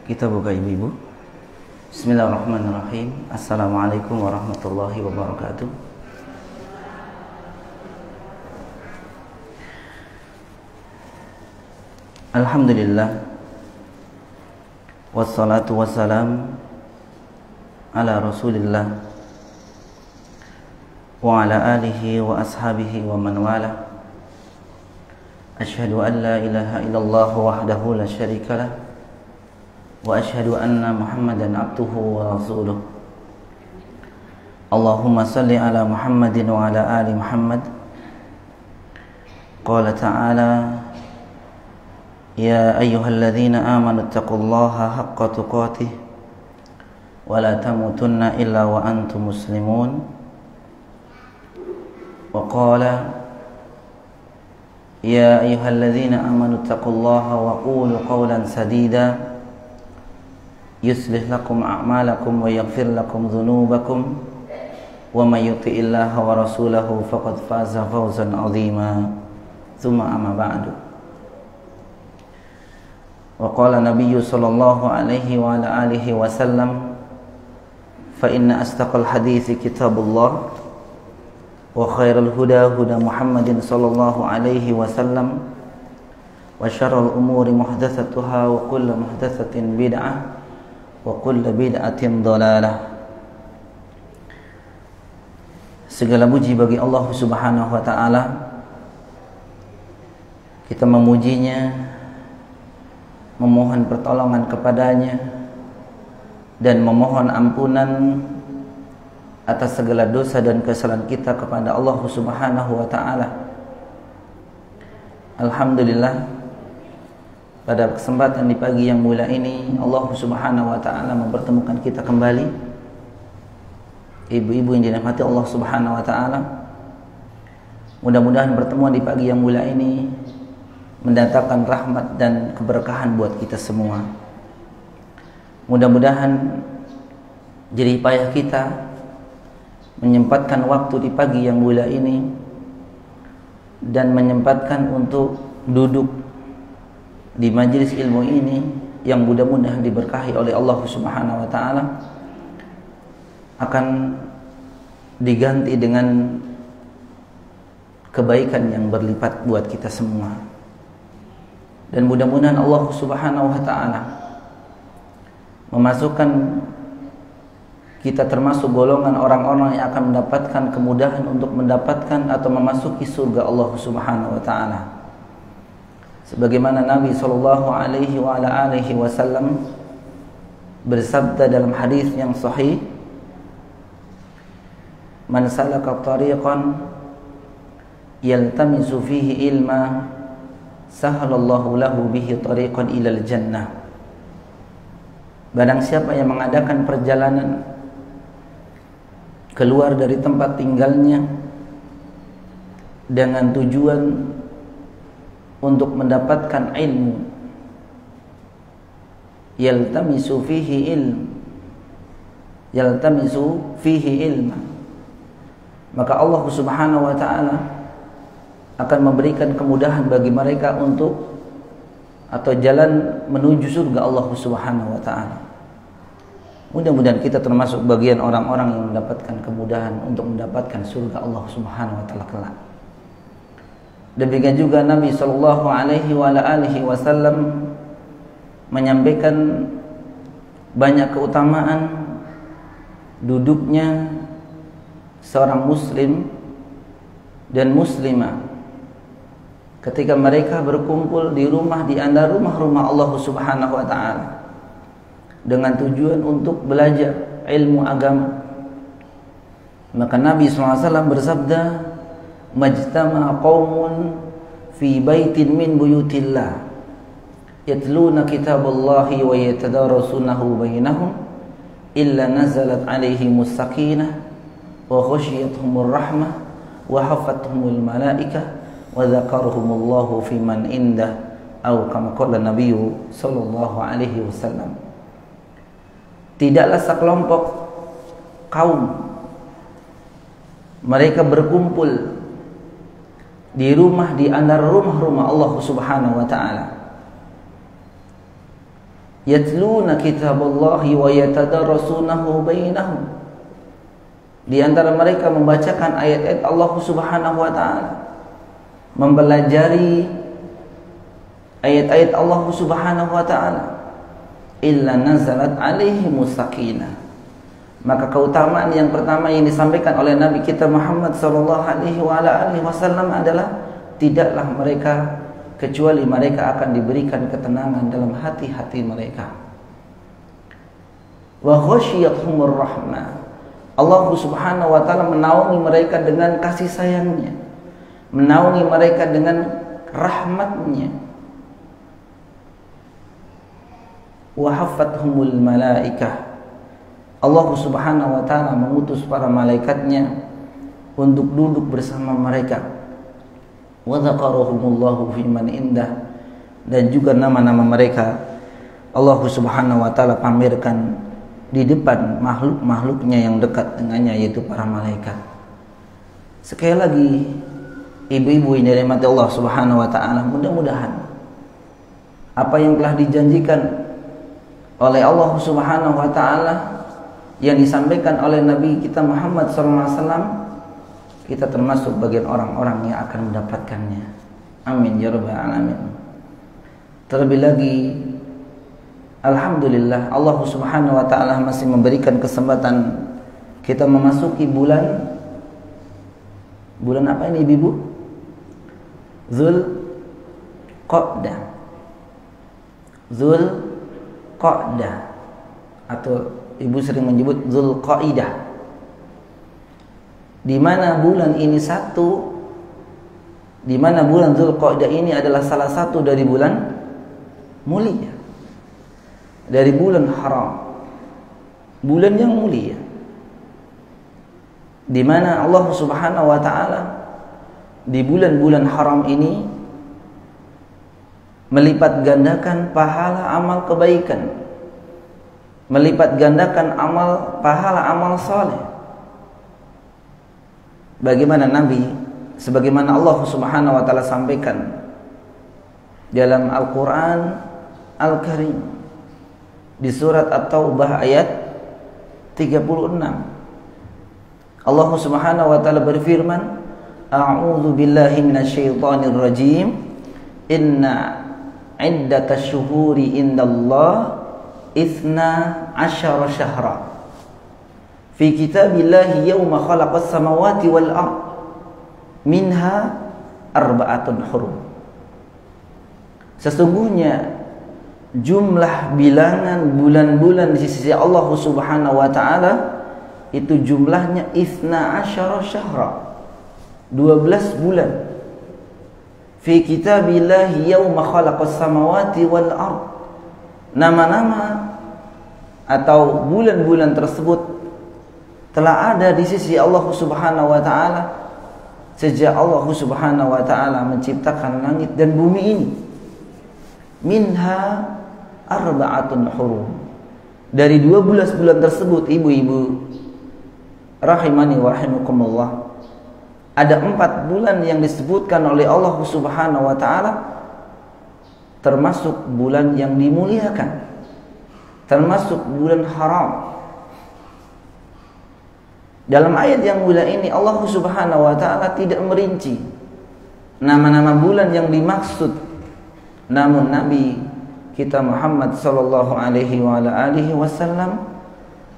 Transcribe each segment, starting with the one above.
Kita buka ibu-ibu. Bismillahirrahmanirrahim. Assalamualaikum warahmatullahi wabarakatuh. Alhamdulillah. Wassalatu wassalam ala Rasulillah wa ala alihi wa ashabihi wa man wala. Asyhadu an la ilaha illallah wahdahu la syarika lah wa asyhadu anna Muhammadan abduhu wa rasuluh. Allahumma salli ala Muhammadin wa ala ali Muhammad. Qala ta'ala: Ya ayyuhalladzina amanu taqullaha haqqa tuqatih wa la tamutunna illa wa antum muslimun. Wa qala: Ya ayyuhalladzina amanu taqullaha wa qulu qawlan sadida yuslih lakum a'malakum wa yaghfir lakum dhunubakum wa may yuti'illaha wa rasulahu faqad faza fawzan 'azima. Tsumma amma ba'du. Wa qala nabiyyu sallallahu alaihi wa ala alihi wa sallam: fa inna astaqal hadithi kitabullah wa khairal huda huda Muhammadin sallallahu alaihi wasallam wa syarrul umuri muhdatsatuha wa kullu muhdatsatin bid'ah wa kullu bid'atin dhalalah. Segala puji bagi Allah Subhanahu wa taala. Kita memujinya, memohon pertolongan kepadanya dan memohon ampunan atas segala dosa dan kesalahan kita kepada Allah Subhanahu wa taala. Alhamdulillah, pada kesempatan di pagi yang mulia ini Allah Subhanahu wa taala mempertemukan kita kembali, ibu-ibu yang dirahmati Allah Subhanahu wa taala. Mudah-mudahan pertemuan di pagi yang mulia ini mendatangkan rahmat dan keberkahan buat kita semua. Mudah-mudahan jerih payah kita menyempatkan waktu di pagi yang mulia ini dan menyempatkan untuk duduk di majelis ilmu ini yang mudah-mudahan diberkahi oleh Allah Subhanahu wa taala akan diganti dengan kebaikan yang berlipat buat kita semua. Dan mudah-mudahan Allah Subhanahu wa taala memasukkan kita termasuk golongan orang-orang yang akan mendapatkan kemudahan untuk mendapatkan atau memasuki surga Allah Subhanahu wa taala. Sebagaimana Nabi sallallahu alaihi wa ala alihi wasallam bersabda dalam hadis yang sahih, "Man salaka tariqan yaltamisu fihi ilma, sahalallahu lahu bihi tariqan ilal jannah." Barang siapa yang mengadakan perjalanan keluar dari tempat tinggalnya dengan tujuan untuk mendapatkan ilmu, yaltamisu fihi ilma, maka Allah Subhanahu wa taala akan memberikan kemudahan bagi mereka untuk atau jalan menuju surga Allah Subhanahu wa taala. Mudah-mudahan kita termasuk bagian orang-orang yang mendapatkan kemudahan untuk mendapatkan surga Allah Subhanahu wa taala kelak. Demikian juga Nabi sallallahu alaihi wa alihi wasallam menyampaikan banyak keutamaan duduknya seorang muslim dan muslimah ketika mereka berkumpul di rumah di antara rumah-rumah Allah Subhanahu wa taala dengan tujuan untuk belajar ilmu agama. Maka Nabi SAW bersabda, "Majtama'a qaumun fi baitin min buyutillah yatluna kitaballahi wa yatadarasunahu bainahum illa nazalat alaihimus sakinah wa khashiyatuhumur rahmah wa hafathumul malaikah wa dzakarahumullahu fi man indah." Atau kama qala Nabi sallallahu alaihi wasallam. Tidaklah sekelompok kaum mereka berkumpul di rumah di antara rumah-rumah Allah Subhanahu wa taala yatluna kitaballahi wa yatadarrasunahu bainahum. Di antara mereka membacakan ayat-ayat Allah Subhanahu wa taala, mempelajari ayat-ayat Allah Subhanahu wa taala. Illa nazalat alaihimus sakinah. Maka keutamaan yang pertama yang disampaikan oleh Nabi kita Muhammad sallallahu alaihi wasallam adalah tidaklah mereka kecuali mereka akan diberikan ketenangan dalam hati-hati mereka. Wa ghasyiyatuhumur rahmah. Allah Subhanahu wa taala menaungi mereka dengan kasih sayangnya, menaungi mereka dengan rahmatnya. Wa haffathumul malaikah. Allah Subhanahu wa taala mengutus para malaikatnya untuk duduk bersama mereka. Wa dzakarahumullahu fi man indah, dan juga nama-nama mereka Allah Subhanahu wa taala pamerkan di depan makhluk-makhluknya yang dekat dengannya, yaitu para malaikat. Sekali lagi, ibu-ibu yang dirahmati Allah Subhanahu wa taala, mudah-mudahan apa yang telah dijanjikan oleh Allah Subhanahu wa taala yang disampaikan oleh Nabi kita Muhammad SAW, kita termasuk bagian orang-orang yang akan mendapatkannya. Amin ya rabbal alamin. Terlebih lagi, alhamdulillah, Allah Subhanahu wa taala masih memberikan kesempatan kita memasuki bulan apa ini Ibu? Zulqa'dah atau Ibu sering menyebut Zulqaidah, di mana bulan ini di mana bulan Zulqaidah ini adalah salah satu dari bulan mulia, dari bulan haram, bulan yang mulia, di mana Allah Subhanahu wa taala di bulan-bulan haram ini melipat gandakan pahala amal kebaikan, melipat gandakan pahala amal saleh. Sebagaimana Allah Subhanahu wa taala sampaikan dalam Al-Qur'an Al-Karim di surat At-Taubah ayat 36. Allah Subhanahu wa taala berfirman, a'udzu billahi minasyaitonir rajim. Inna iddatash syuhuri indallah 12 syahra fi kitabillahi yauma khalaqas samawati wal ard minha arba'atun hurum. Sesungguhnya jumlah bilangan bulan-bulan di sisi Allah Subhanahu wa taala itu jumlahnya 12 syahra, 12 bulan. Fi kitabillahi yauma khalaqas samawati wal ard. Nama-nama atau bulan-bulan tersebut telah ada di sisi Allah Subhanahu wa taala sejak Allah Subhanahu wa taala menciptakan langit dan bumi ini. Minha arba'atun hurum. Dari 12 bulan tersebut, ibu-ibu rahimani wa rahimakumullah, ada 4 bulan yang disebutkan oleh Allah Subhanahu wa taala termasuk bulan yang dimuliakan, termasuk bulan haram. Dalam ayat yang mulia ini Allah Subhanahu wa taala tidak merinci nama-nama bulan yang dimaksud, namun Nabi kita Muhammad sallallahu alaihi wasallam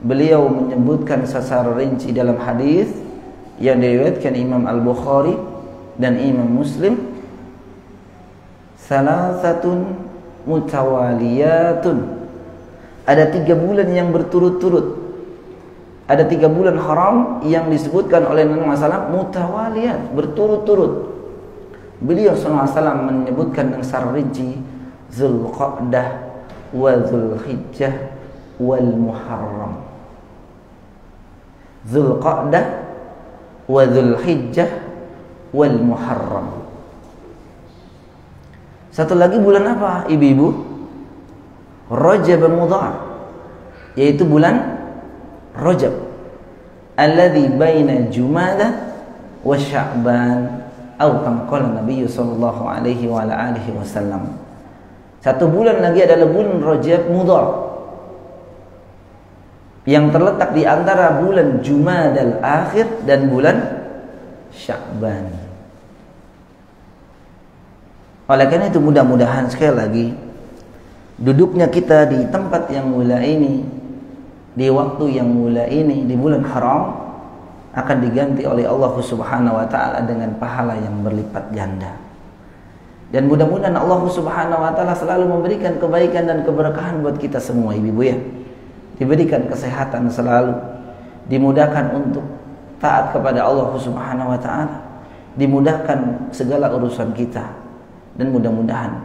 beliau menyebutkan secara rinci dalam hadis yang diriwayatkan Imam Al-Bukhari dan Imam Muslim, salasatun mutawaliyatun. Ada 3 bulan yang berturut-turut. Ada 3 bulan haram yang disebutkan oleh Nabi SAW mutawaliyat, berturut-turut. Beliau SAW menyebutkan dengan secara rinci Zulqa'dah wa Zulhijjah wal Muharram. Zulqa'dah wa Zulhijjah wal Muharram. Satu lagi bulan apa ibu-ibu? Rajab Mudhar, yaitu bulan Rajab, alladzi baina Jumadah wa Sya'ban, atau kama qala Nabi sallallahu alaihi wa alihi wasallam. Satu bulan lagi adalah bulan Rajab Mudhar, yang terletak di antara bulan Jumadal Akhir dan bulan Sya'ban. Oleh karena itu mudah-mudahan sekali lagi duduknya kita di tempat yang mulia ini, di waktu yang mulia ini, di bulan haram, akan diganti oleh Allah Subhanahu wa taala dengan pahala yang berlipat ganda. Dan mudah-mudahan Allah Subhanahu wa taala selalu memberikan kebaikan dan keberkahan buat kita semua, ibu-ibu ya. Diberikan kesehatan selalu, dimudahkan untuk taat kepada Allah Subhanahu wa taala, dimudahkan segala urusan kita, dan mudah-mudahan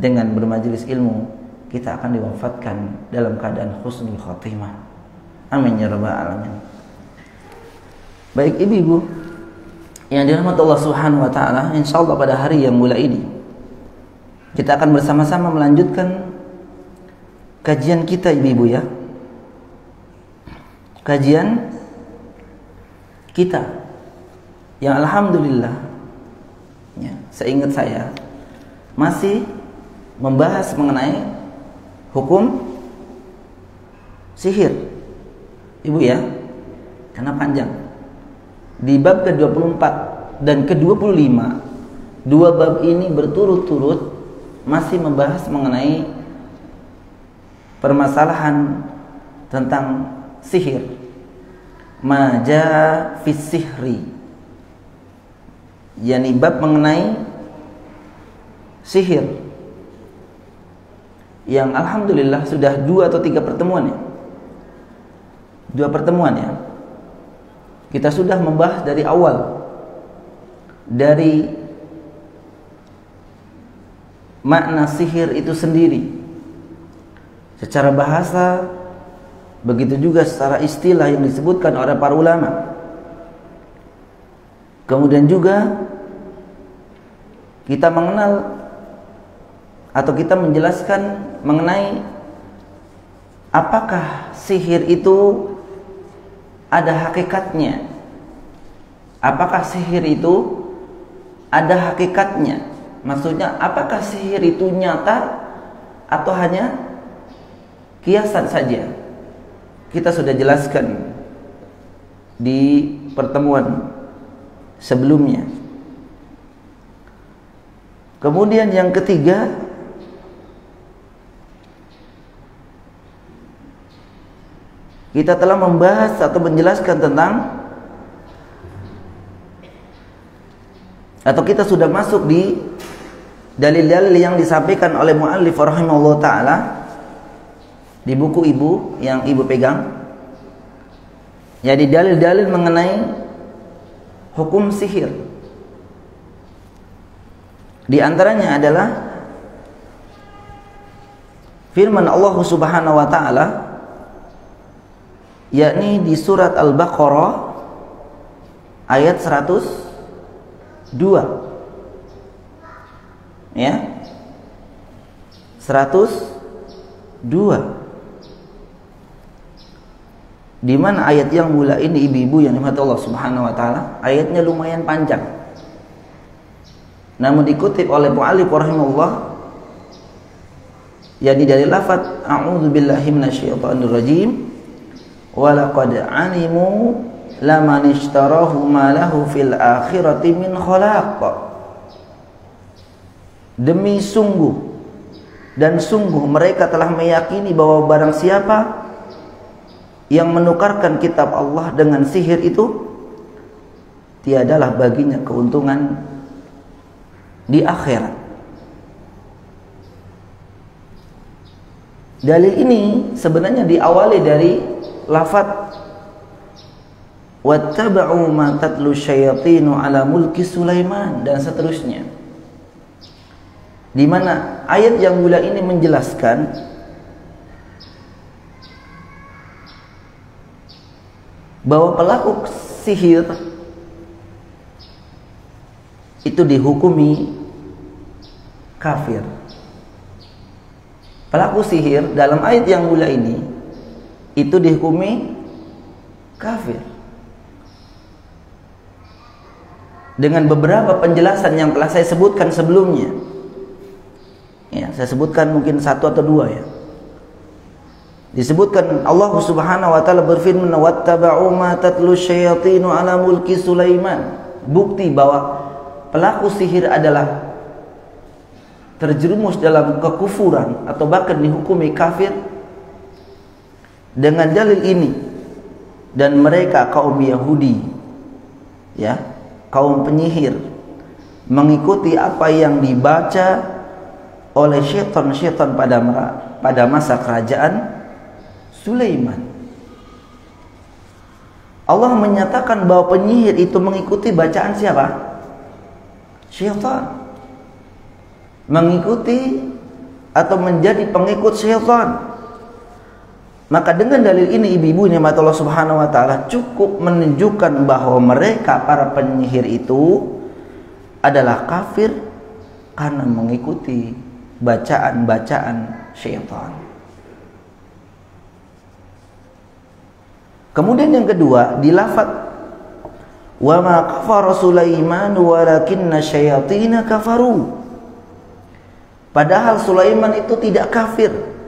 dengan bermajelis ilmu kita akan diwafatkan dalam keadaan husnul khatimah. Amin ya rabbal alamin. Baik ibu-ibu yang dirahmati Allah Subhanahu wa taala, insyaallah pada hari yang mulia ini kita akan bersama-sama melanjutkan kajian kita, ibu-ibu ya. Kajian kita yang alhamdulillah ya, seingat saya masih membahas mengenai hukum sihir, ibu ya, karena panjang. Di bab ke-24 dan ke-25, dua bab ini berturut-turut masih membahas mengenai permasalahan tentang sihir, maja fis sihri, yakni bab mengenai sihir, yang alhamdulillah sudah 2 atau 3 pertemuan ya. 2 pertemuan ya. Kita sudah membahas dari awal, dari makna sihir itu sendiri secara bahasa, begitu juga secara istilah yang disebutkan oleh para ulama. Kemudian juga kita mengenal atau kita menjelaskan mengenai apakah sihir itu ada hakikatnya. Apakah sihir itu ada hakikatnya? Maksudnya apakah sihir itu nyata atau hanya kiasan saja? Kita sudah jelaskan di pertemuan sebelumnya. Kemudian yang ketiga, kita telah membahas atau menjelaskan tentang, atau kita sudah masuk di dalil-dalil yang disampaikan oleh muallif rahimahullah ta'ala di buku ibu yang ibu pegang, jadi dalil-dalil mengenai hukum sihir. Di antaranya adalah firman Allah Subhanahu wa ta'ala, yakni di surat Al-Baqarah ayat 102 ya, 102, di mana ayat yang mula ini ibu-ibu yang dirahmati Allah Subhanahu wa taala, ayatnya lumayan panjang. Namun dikutip oleh mu'allif rahimahullah, yakni dari lafaz a'udzubillahi minasyaitonir rajim, walaqad alimu laman ishtarahu ma lahu fil akhirati min khalaq. Demi sungguh dan sungguh mereka telah meyakini bahwa barang siapa yang menukarkan kitab Allah dengan sihir itu, tiadalah baginya keuntungan di akhirat. Dalil ini sebenarnya diawali dari lafaz wattaba'u ma tatlu syayatinu ala mulki Sulaiman dan seterusnya, di mana ayat yang mulia ini menjelaskan bahwa pelaku sihir itu dihukumi kafir. Pelaku sihir dalam ayat yang mulia ini itu dihukumi kafir, dengan beberapa penjelasan yang telah saya sebutkan sebelumnya Ya, saya sebutkan mungkin satu atau dua ya. Disebutkan Allah Subhanahu wa taala berfirman, "Wattaba'u ma tatlu syayatinu 'ala mulki Sulaiman." Bukti bahwa pelaku sihir adalah terjerumus dalam kekufuran atau bahkan dihukumi kafir dengan dalil ini. Dan mereka kaum Yahudi, ya, kaum penyihir, mengikuti apa yang dibaca oleh syaitan-syaitan pada masa kerajaan Sulaiman. Allah menyatakan bahwa penyihir itu mengikuti bacaan siapa? Syaitan. Mengikuti atau menjadi pengikut syaitan. Maka dengan dalil ini ibu-ibu nikmat Allah Subhanahu wa taala cukup menunjukkan bahwa mereka para penyihir itu adalah kafir karena mengikuti bacaan-bacaan syaitan. Kemudian yang kedua, di lafaz wa ma kafara Sulaiman walakinna syayatin kafaru. Padahal Sulaiman itu tidak kafir.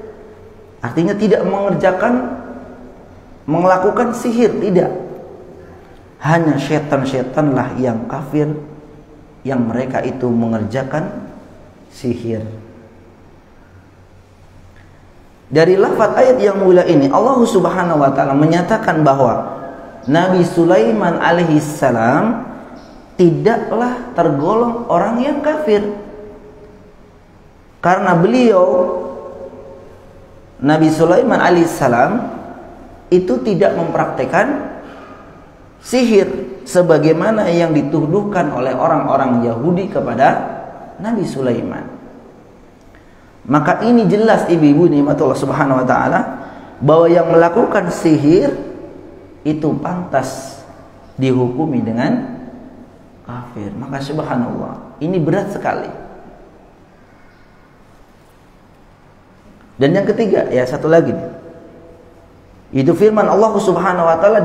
Artinya tidak melakukan sihir, tidak. Hanya syaitan-syaitanlah yang kafir, yang mereka itu mengerjakan sihir. Dari lafaz ayat yang mulia ini Allah Subhanahu wa taala menyatakan bahwa Nabi Sulaiman alaihi salam tidaklah tergolong orang yang kafir. Karena beliau Nabi Sulaiman alaihissalam itu tidak mempraktekkan sihir sebagaimana yang dituduhkan oleh orang-orang Yahudi kepada Nabi Sulaiman. Maka ini jelas ibu-ibu nikmatullah subhanahu wa ta'ala bahwa yang melakukan sihir itu pantas dihukumi dengan kafir. Maka subhanallah, ini berat sekali. Dan yang ketiga, ya satu lagi nih. Itu firman Allah Subhanahu wa taala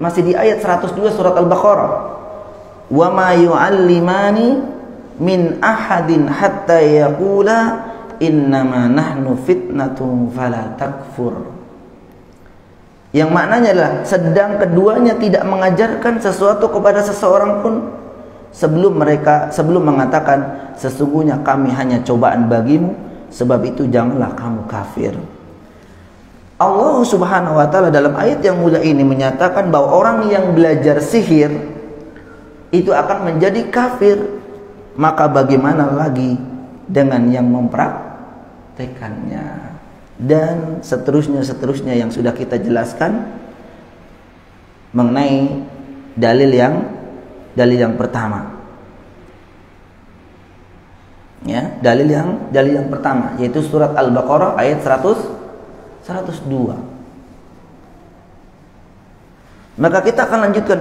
masih di ayat 102 surat Al-Baqarah. Wa ma yu'allimani min ahadin hatta yaqula innama nahnu fitnatun fala takfur. Yang maknanya adalah sedang keduanya tidak mengajarkan sesuatu kepada seseorang pun sebelum mengatakan sesungguhnya kami hanya cobaan bagimu, sebab itu janganlah kamu kafir. Allah Subhanahu wa taala dalam ayat yang mulia ini menyatakan bahwa orang yang belajar sihir itu akan menjadi kafir. Maka bagaimana lagi dengan yang mempraktekannya? Dan seterusnya yang sudah kita jelaskan mengenai dalil yang pertama. Ya, dalil yang pertama yaitu surat Al-Baqarah ayat 102. Maka kita akan lanjutkan